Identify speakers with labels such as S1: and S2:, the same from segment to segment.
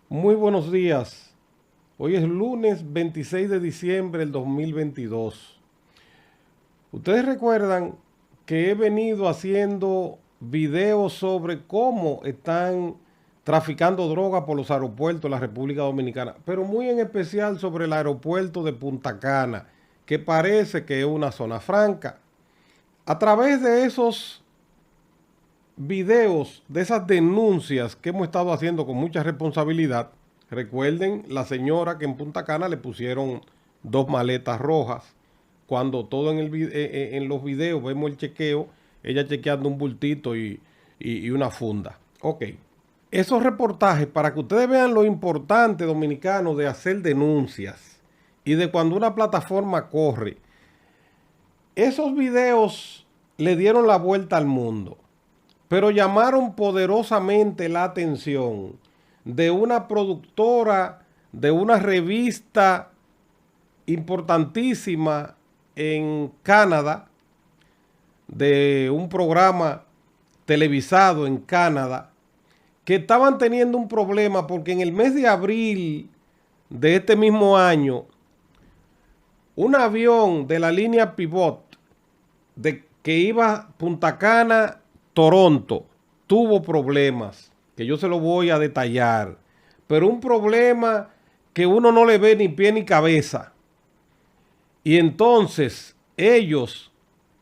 S1: Muy buenos días. Hoy es lunes 26 de diciembre del 2022. Ustedes recuerdan que he venido haciendo videos sobre cómo están traficando droga por los aeropuertos de la República Dominicana, pero muy en especial sobre el aeropuerto de Punta Cana, que parece que es una zona franca. A través de esos videos, de esas denuncias que hemos estado haciendo con mucha responsabilidad. Recuerden la señora que en Punta Cana le pusieron dos maletas rojas. Cuando todo en los videos vemos el chequeo, ella chequeando un bultito y una funda. Ok. Esos reportajes, para que ustedes vean lo importante, dominicano, de hacer denuncias y de cuando una plataforma corre. Esos videos le dieron la vuelta al mundo, pero llamaron poderosamente la atención de una productora de una revista importantísima en Canadá, de un programa televisado en Canadá, que estaban teniendo un problema porque en el mes de abril de este mismo año, un avión de la línea Pivot que iba Punta Cana, Toronto, tuvo problemas, que yo se lo voy a detallar, pero un problema que uno no le ve ni pie ni cabeza. Y entonces ellos,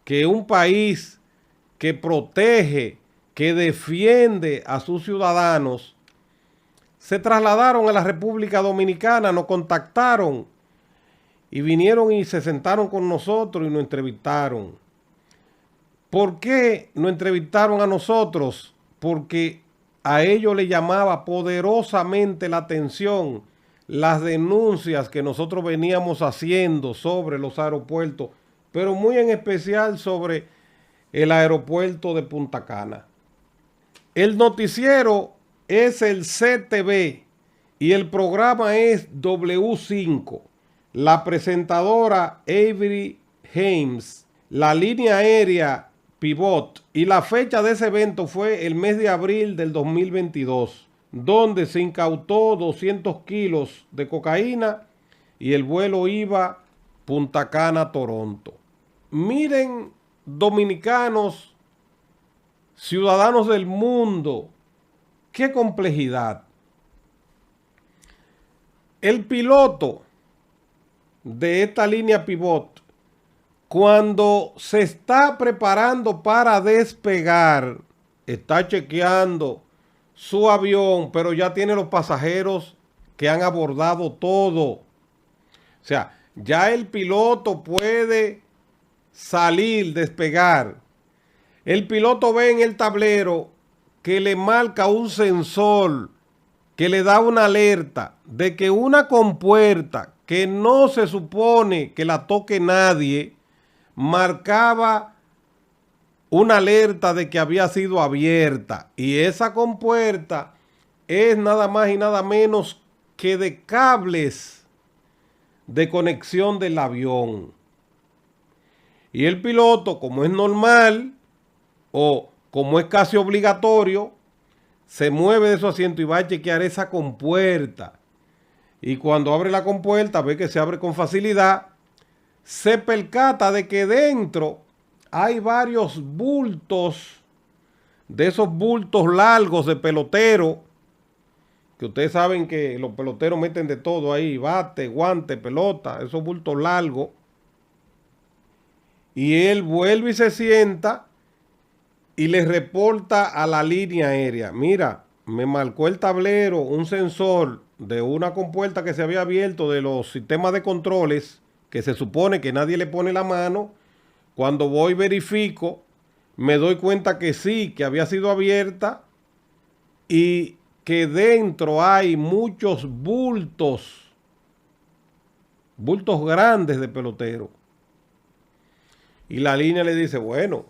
S1: que un país que protege, que defiende a sus ciudadanos, se trasladaron a la República Dominicana, nos contactaron y vinieron y se sentaron con nosotros y nos entrevistaron. ¿Por qué nos entrevistaron a nosotros? Porque a ellos les llamaba poderosamente la atención las denuncias que nosotros veníamos haciendo sobre los aeropuertos, pero muy en especial sobre el aeropuerto de Punta Cana. El noticiero es el CTV y el programa es W5. La presentadora Avery Hames, la línea aérea Pivot, y la fecha de ese evento fue el mes de abril del 2022, donde se incautó 200 kilos de cocaína y el vuelo iba Punta Cana, Toronto. Miren, dominicanos, ciudadanos del mundo, qué complejidad. El piloto de esta línea Pivot, cuando se está preparando para despegar, está chequeando su avión, pero ya tiene los pasajeros que han abordado todo. O sea, ya el piloto puede salir, despegar. El piloto ve en el tablero que le marca un sensor que le da una alerta de que una compuerta que no se supone que la toque nadie, marcaba una alerta de que había sido abierta. Y esa compuerta es nada más y nada menos que de cables de conexión del avión. Y el piloto, como es normal o como es casi obligatorio, se mueve de su asiento y va a chequear esa compuerta. Y cuando abre la compuerta, ve que se abre con facilidad, se percata de que dentro hay varios bultos, de esos bultos largos de pelotero, que ustedes saben que los peloteros meten de todo ahí, bate, guante, pelota, esos bultos largos. Y él vuelve y se sienta y le reporta a la línea aérea: mira, me marcó el tablero un sensor de una compuerta que se había abierto de los sistemas de controles, que se supone que nadie le pone la mano. Cuando voy y verifico, me doy cuenta que sí, que había sido abierta y que dentro hay muchos bultos, bultos grandes de pelotero. Y la línea le dice: bueno,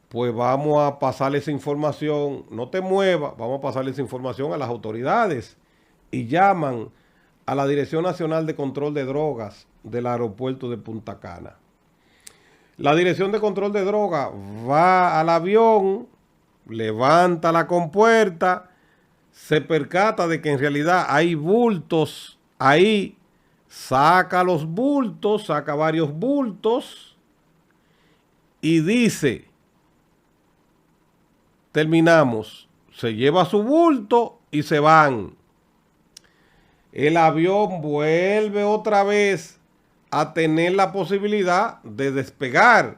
S1: pues vamos a pasarle esa información, no te muevas, vamos a pasarle esa información a las autoridades. Y llaman a la Dirección Nacional de Control de Drogas del aeropuerto de Punta Cana. La Dirección de Control de Drogas va al avión, levanta la compuerta, se percata de que en realidad hay bultos ahí, saca los bultos, saca varios bultos y dice, terminamos, se lleva su bulto y se van. El avión vuelve otra vez a tener la posibilidad de despegar,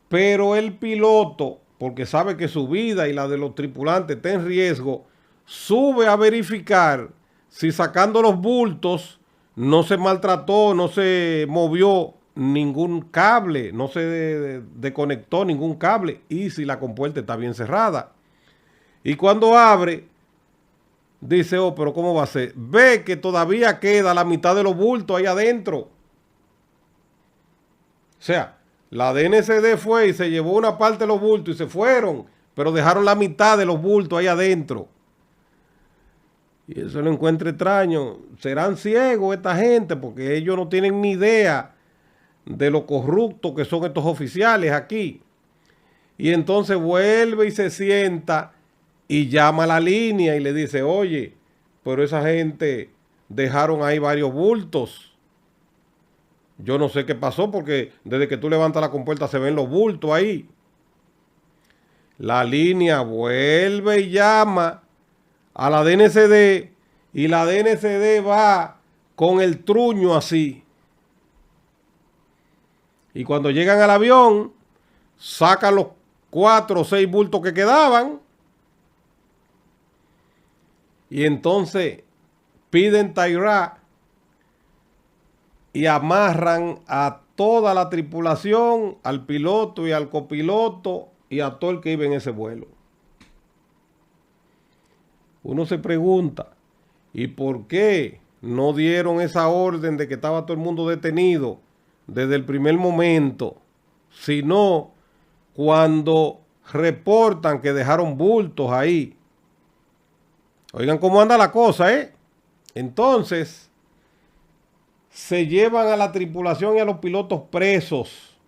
S1: pero el piloto, porque sabe que su vida y la de los tripulantes está en riesgo, sube a verificar si sacando los bultos no se maltrató, no se movió ningún cable, no se desconectó ningún cable y si la compuerta está bien cerrada. Y cuando abre, dice, oh, pero ¿cómo va a ser? Ve que todavía queda la mitad de los bultos ahí adentro. O sea, la DNCD fue y se llevó una parte de los bultos y se fueron, pero dejaron la mitad de los bultos ahí adentro. Y eso lo encuentro extraño. Serán ciegos esta gente porque ellos no tienen ni idea de lo corruptos que son estos oficiales aquí. Y entonces vuelve y se sienta y llama a la línea y le dice, oye, pero esa gente dejaron ahí varios bultos. Yo no sé qué pasó porque desde que tú levantas la compuerta se ven los bultos ahí. La línea vuelve y llama a la DNCD y la DNCD va con el truño así. Y cuando llegan al avión, sacan los 4 o 6 bultos que quedaban y entonces piden Tairá y amarran a toda la tripulación, al piloto y al copiloto y a todo el que iba en ese vuelo. Uno se pregunta, ¿y por qué no dieron esa orden de que estaba todo el mundo detenido desde el primer momento, sino cuando reportan que dejaron bultos ahí? Oigan cómo anda la cosa, ¿eh? Entonces, se llevan a la tripulación y a los pilotos presos,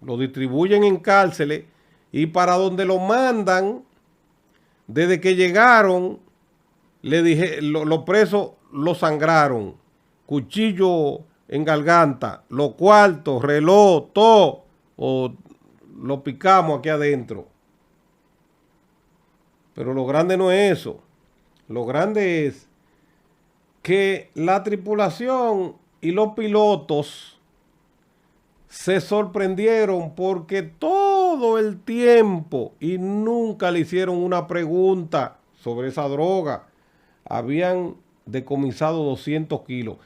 S1: los distribuyen en cárceles y para donde lo mandan, desde que llegaron, le dije, los presos lo sangraron, cuchillo en garganta, los cuartos, reloj, todo, o lo picamos aquí adentro. Pero lo grande no es eso. Lo grande es que la tripulación y los pilotos se sorprendieron porque todo el tiempo y nunca le hicieron una pregunta sobre esa droga. Habían decomisado 200 kilos.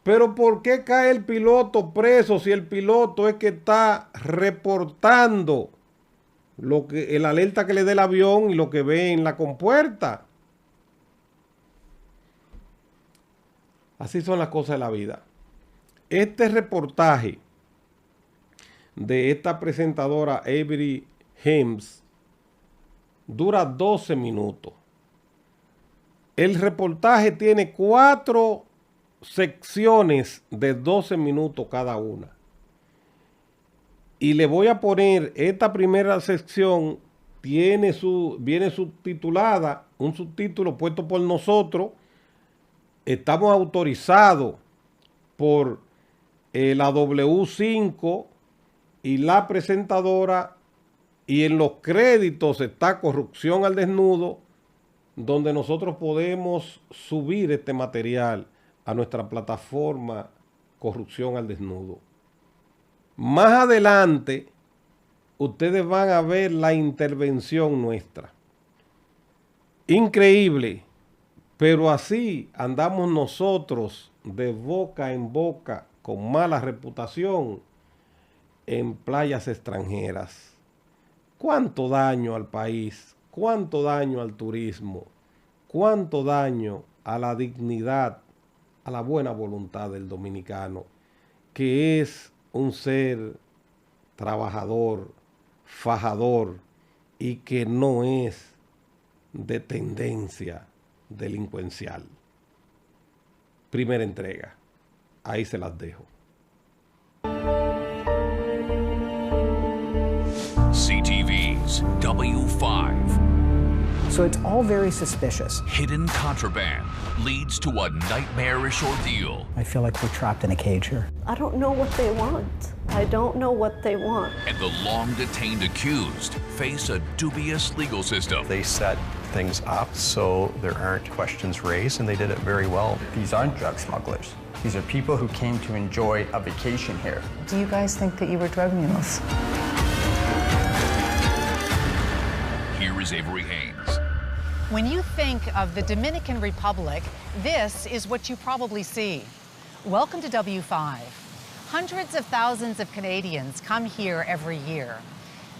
S1: Pero ¿por qué cae el piloto preso si el piloto es que está reportando el alerta que le dé el avión y lo que ve en la compuerta? Así son las cosas de la vida. Este reportaje de esta presentadora Avery Hems dura 12 minutos. El reportaje tiene 4 secciones de 12 minutos cada una. Y le voy a poner, esta primera sección viene subtitulada, un subtítulo puesto por nosotros. Estamos autorizados por la W5 y la presentadora, y en los créditos está Corrupción al Desnudo, donde nosotros podemos subir este material a nuestra plataforma Corrupción al Desnudo. Más adelante, ustedes van a ver la intervención nuestra. Increíble, pero así andamos nosotros de boca en boca con mala reputación en playas extranjeras. ¿Cuánto daño al país? ¿Cuánto daño al turismo? ¿Cuánto daño a la dignidad, a la buena voluntad del dominicano, que es un ser trabajador, fajador y que no es de tendencia delincuencial? Primera entrega. Ahí se las dejo.
S2: CTV's W5. So it's all very suspicious.
S3: Hidden contraband leads to a nightmarish ordeal.
S2: I feel like we're trapped in a cage here.
S4: I don't know what they want. I don't know what they want.
S3: And the long-detained accused face a dubious legal system.
S5: They set things up so there aren't questions raised, and they did it very well.
S6: These aren't drug smugglers. These are people who came to enjoy a vacation here.
S7: Do you guys think that you were drug mules?
S3: Here is Avery Haynes.
S8: When you think of the Dominican Republic, this is what you probably see. Welcome to W5. Hundreds of thousands of Canadians come here every year.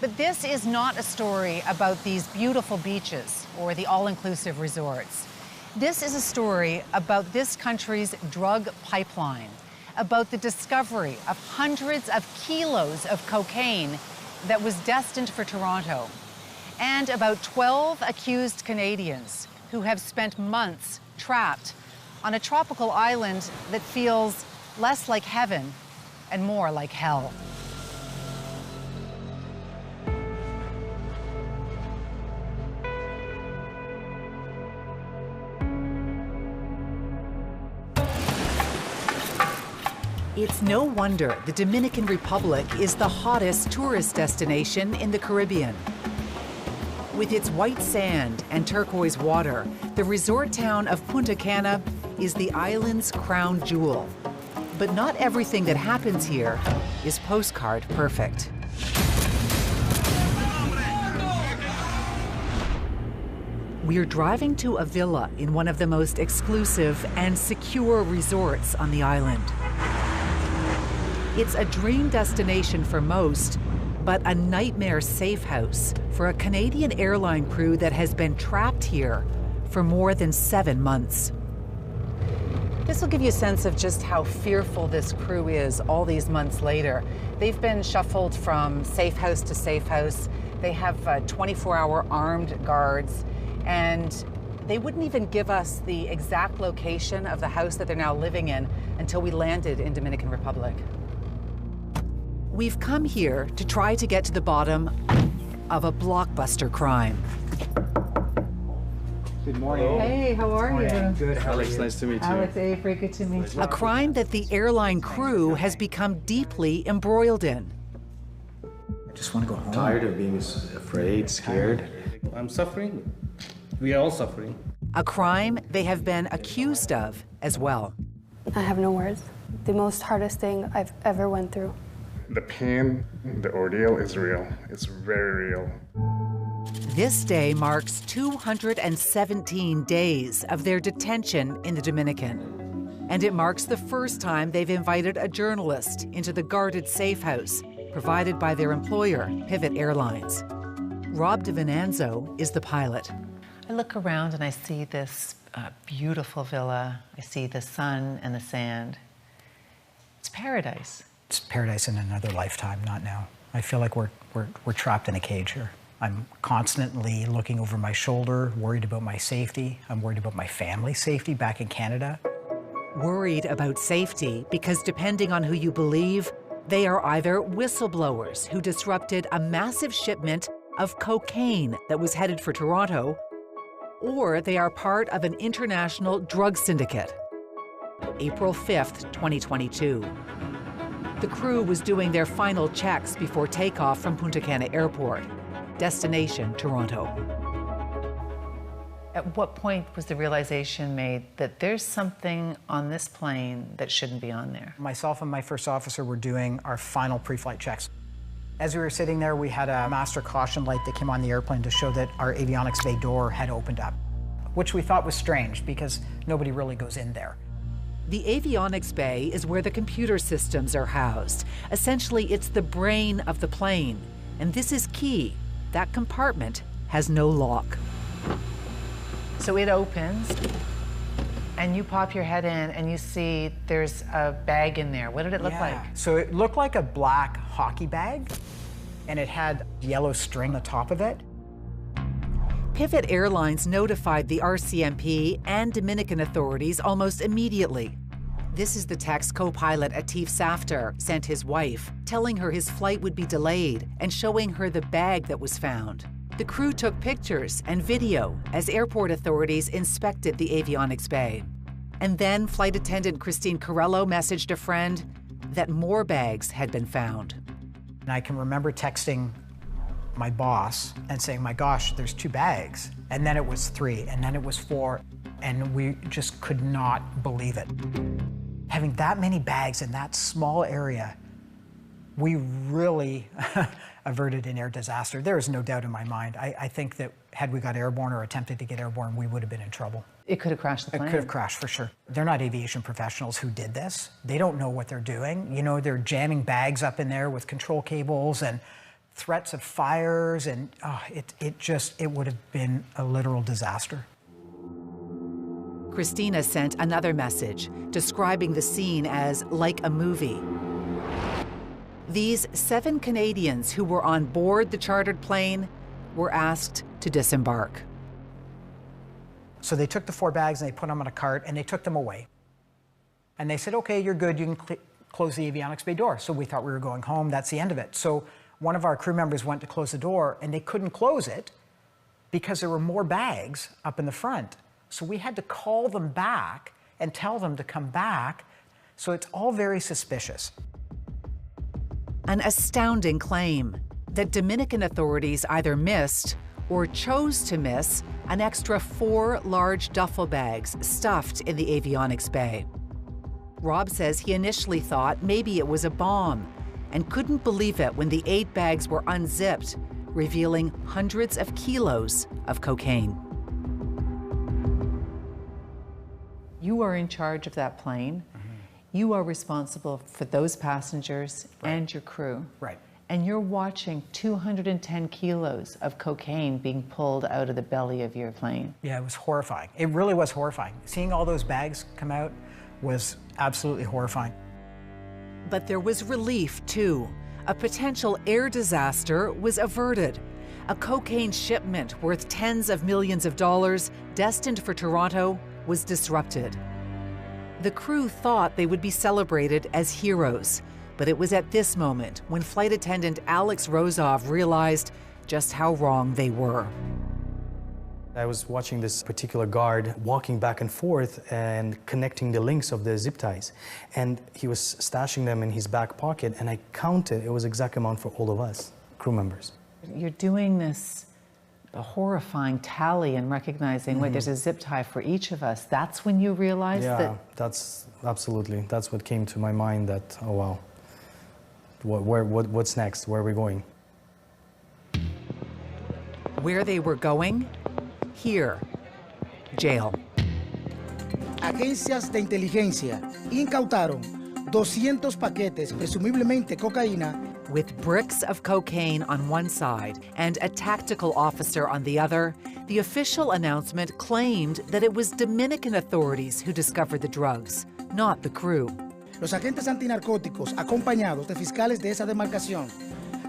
S8: But this is not a story about these beautiful beaches or the all-inclusive resorts. This is a story about this country's drug pipeline, about the discovery of hundreds of kilos of cocaine that was destined for Toronto, and about 12 accused Canadians who have spent months trapped on a tropical island that feels less like heaven and more like hell. It's no wonder the Dominican Republic is the hottest tourist destination in the Caribbean. With its white sand and turquoise water, the resort town of Punta Cana is the island's crown jewel. But not everything that happens here is postcard perfect. We're driving to a villa in one of the most exclusive and secure resorts on the island. It's a dream destination for most, but a nightmare safe house for a Canadian airline crew that has been trapped here for more than 7 months. This will give you a sense of just how fearful this crew is all these months later. They've been shuffled from safe house to safe house. They have 24-hour armed guards, and they wouldn't even give us the exact location of the house that they're now living in until we landed in Dominican Republic. We've come here to try to get to the bottom of a blockbuster crime.
S6: Good morning.
S8: Hey, how are you?
S6: Good. Alex, nice to meet you.
S8: Alex, Avery, good to meet you. A crime that the airline crew has become deeply embroiled in.
S2: I just want to go home.
S9: Tired of being afraid, scared.
S10: I'm suffering. We are all suffering.
S8: A crime they have been accused of as well.
S4: I have no words. The most hardest thing I've ever went through.
S11: The pain, the ordeal is real. It's very real.
S8: This day marks 217 days of their detention in the Dominican. And it marks the first time they've invited a journalist into the guarded safe house provided by their employer, Pivot Airlines. Rob DiVinanzo is the pilot. I look around and I see this beautiful villa. I see the sun and the sand. It's paradise.
S2: It's paradise in another lifetime, not now. I feel like we're trapped in a cage here. I'm constantly looking over my shoulder, worried about my safety. I'm worried about my family's safety back in Canada.
S8: Worried about safety because, depending on who you believe, they are either whistleblowers who disrupted a massive shipment of cocaine that was headed for Toronto, or they are part of an international drug syndicate. April 5th, 2022. The crew was doing their final checks before takeoff from Punta Cana Airport. Destination, Toronto. At what point was the realization made that there's something on this plane that shouldn't be on there?
S2: Myself and my first officer were doing our final pre-flight checks. As we were sitting there, we had a master caution light that came on the airplane to show that our avionics bay door had opened up, which we thought was strange because nobody really goes in there.
S8: The avionics bay is where the computer systems are housed. Essentially, it's the brain of the plane. And this is key. That compartment has no lock. So it opens, and you pop your head in, and you see there's a bag in there. What did it look like?
S2: So it looked like a black hockey bag, and it had yellow string on the top of it.
S8: Pivot Airlines notified the RCMP and Dominican authorities almost immediately. This is the text co-pilot Atif Safter sent his wife, telling her his flight would be delayed and showing her the bag that was found. The crew took pictures and video as airport authorities inspected the avionics bay. And then flight attendant Christine Corello messaged a friend that more bags had been found.
S2: And I can remember texting my boss and saying, my gosh, there's 2 bags. And then it was 3, and then it was 4, and we just could not believe it. Having that many bags in that small area, we really averted an air disaster. There is no doubt in my mind. I think that had we got airborne or attempted to get airborne, we would have been in trouble.
S8: It could have crashed the plane.
S2: It could have crashed, for sure. They're not aviation professionals who did this. They don't know what they're doing. You know, they're jamming bags up in there with control cables and threats of fires, and it would have been a literal disaster.
S8: Christina sent another message describing the scene as like a movie. These 7 Canadians who were on board the chartered plane were asked to disembark.
S2: So they took the 4 bags and they put them on a cart and they took them away. And they said, okay, you're good, you can close the avionics bay door. So we thought we were going home, that's the end of it. So one of our crew members went to close the door and they couldn't close it because there were more bags up in the front. So we had to call them back and tell them to come back. So it's all very suspicious.
S8: An astounding claim that Dominican authorities either missed or chose to miss an extra 4 large duffel bags stuffed in the avionics bay. Rob says he initially thought maybe it was a bomb and couldn't believe it when the 8 bags were unzipped, revealing hundreds of kilos of cocaine. You are in charge of that plane. You are responsible for those passengers and your crew.
S2: Right.
S8: And you're watching 210 kilos of cocaine being pulled out of the belly of your plane.
S2: Yeah, it was horrifying. It really was horrifying. Seeing all those bags come out was absolutely horrifying.
S8: But there was relief, too. A potential air disaster was averted. A cocaine shipment worth tens of millions of dollars, destined for Toronto, was disrupted. The crew thought they would be celebrated as heroes, but it was at this moment when flight attendant Alex Rozov realized just how wrong they were.
S12: I was watching this particular guard walking back and forth and connecting the links of the zip ties. And he was stashing them in his back pocket, and I counted, it was exact amount for all of us, crew members.
S8: You're doing this a horrifying tally and recognizing, wait, there's a zip tie for each of us. That's when you realized that?
S12: Yeah, that's absolutely, that's what came to my mind, that, oh wow, what's next? Where are we going?
S8: Where they were going? Here, jail.
S13: Agencias de inteligencia incautaron 200 paquetes, presumiblemente cocaína,
S8: with bricks of cocaine on one side and a tactical officer on the other. The official announcement claimed that it was Dominican authorities who discovered the drugs, not the crew.
S13: Los agentes antinarcóticos, acompañados de fiscales de esa demarcación,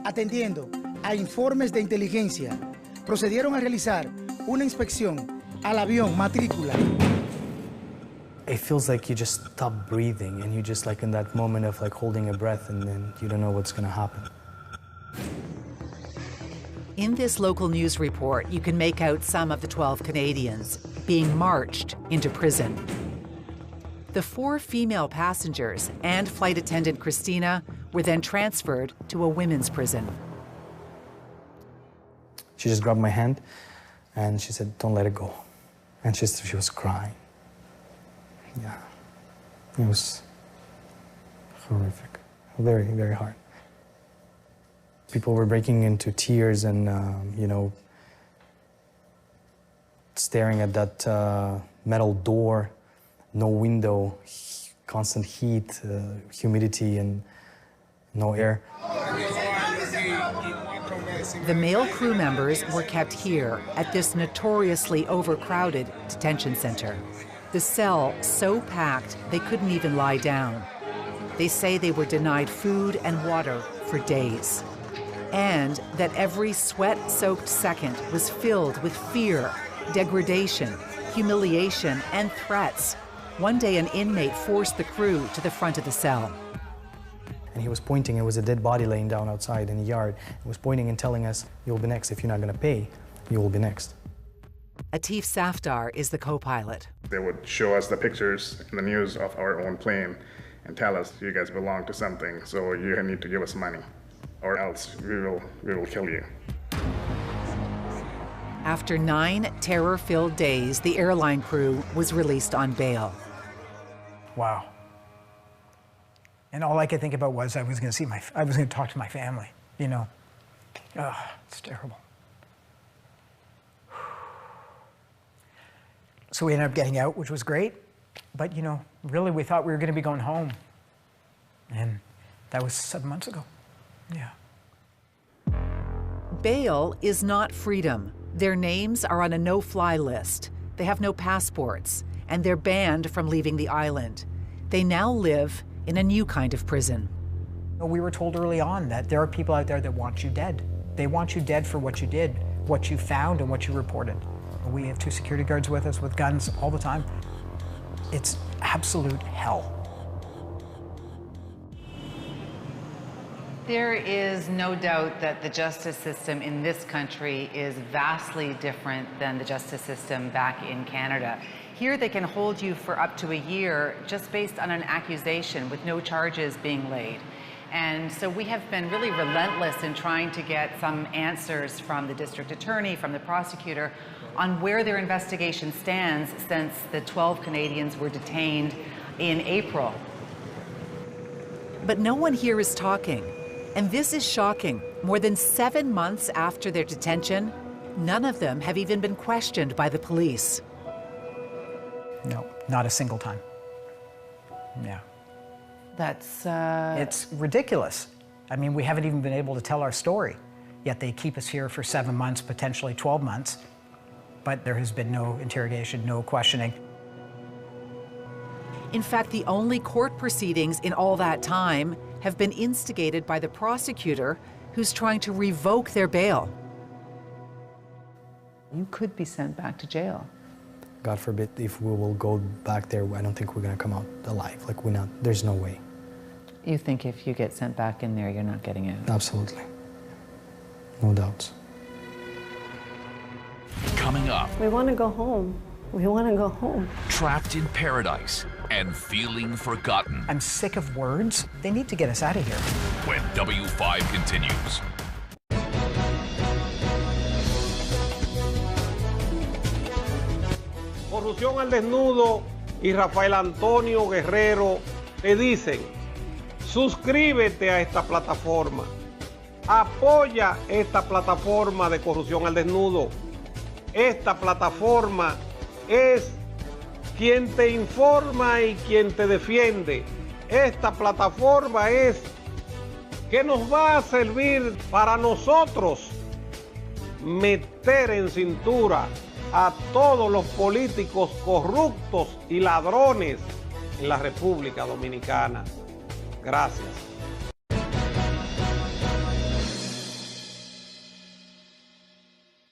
S13: atendiendo a informes de inteligencia, procedieron a realizar una inspección al avión matrícula.
S12: It feels like you just stop breathing and you just like in that moment of like holding a breath and then you don't know what's going to happen.
S8: In this local news report, you can make out some of the 12 Canadians being marched into prison. The 4 female passengers and flight attendant Christina were then transferred to a women's prison.
S12: She just grabbed my hand and she said, don't let it go. And she was crying. Yeah, it was horrific, very, very hard. People were breaking into tears and, you know, staring at that metal door, no window, constant heat, humidity, and no air.
S8: The male crew members were kept here at this notoriously overcrowded detention center. The cell so packed they couldn't even lie down. They say they were denied food and water for days, and that every sweat-soaked second was filled with fear, degradation, humiliation, and threats. One day an inmate forced the crew to the front of the cell.
S12: And he was pointing, it was a dead body laying down outside in the yard. He was pointing and telling us, you'll be next. If you're not going to pay, you will be next.
S8: Atif Safdar is the co-pilot.
S11: They would show us the pictures in the news of our own plane and tell us, you guys belong to something, so you need to give us money, or else we will kill you.
S8: After 9 terror-filled days, the airline crew was released on bail.
S2: Wow. And all I could think about was I was going to talk to my family, you know. Oh, it's terrible. So we ended up getting out, which was great. But, you know, really we thought we were going to be going home. And that was 7 months ago. Yeah.
S8: Bail is not freedom. Their names are on a no-fly list. They have no passports, and they're banned from leaving the island. They now live in a new kind of prison.
S2: We were told early on that there are people out there that want you dead. They want you dead for what you did, what you found, and what you reported. We have 2 security guards with us with guns all the time. It's absolute hell.
S8: There is no doubt that the justice system in this country is vastly different than the justice system back in Canada. Here they can hold you for up to a year just based on an accusation with no charges being laid. And so we have been really relentless in trying to get some answers from the district attorney, from the prosecutor, on where their investigation stands since the 12 Canadians were detained in April. But no one here is talking. And this is shocking. More than 7 months after their detention, none of them have even been questioned by the police.
S2: No, not a single time. Yeah.
S8: That's...
S2: It's ridiculous. I mean, we haven't even been able to tell our story, yet they keep us here for 7 months, potentially 12 months, but there has been no interrogation, no questioning.
S8: In fact, the only court proceedings in all that time have been instigated by the prosecutor who's trying to revoke their bail. You could be sent back to jail.
S12: God forbid, if we will go back there, I don't think we're going to come out alive. Like, there's no way.
S8: You think if you get sent back in there, you're not getting out?
S12: Absolutely. No doubts.
S3: Coming up.
S4: We want to go home. We want to go home.
S3: Trapped in paradise and feeling forgotten.
S2: I'm sick of words. They need to get us out of here.
S3: When W5 continues.
S1: Corrupción al Desnudo y Rafael Antonio Guerrero te dicen, suscríbete a esta plataforma, apoya esta plataforma de Corrupción al Desnudo. Esta plataforma es quien te informa y quien te defiende. Esta plataforma es que nos va a servir para nosotros meter en cintura a todos los políticos corruptos y ladrones en la República Dominicana. Gracias.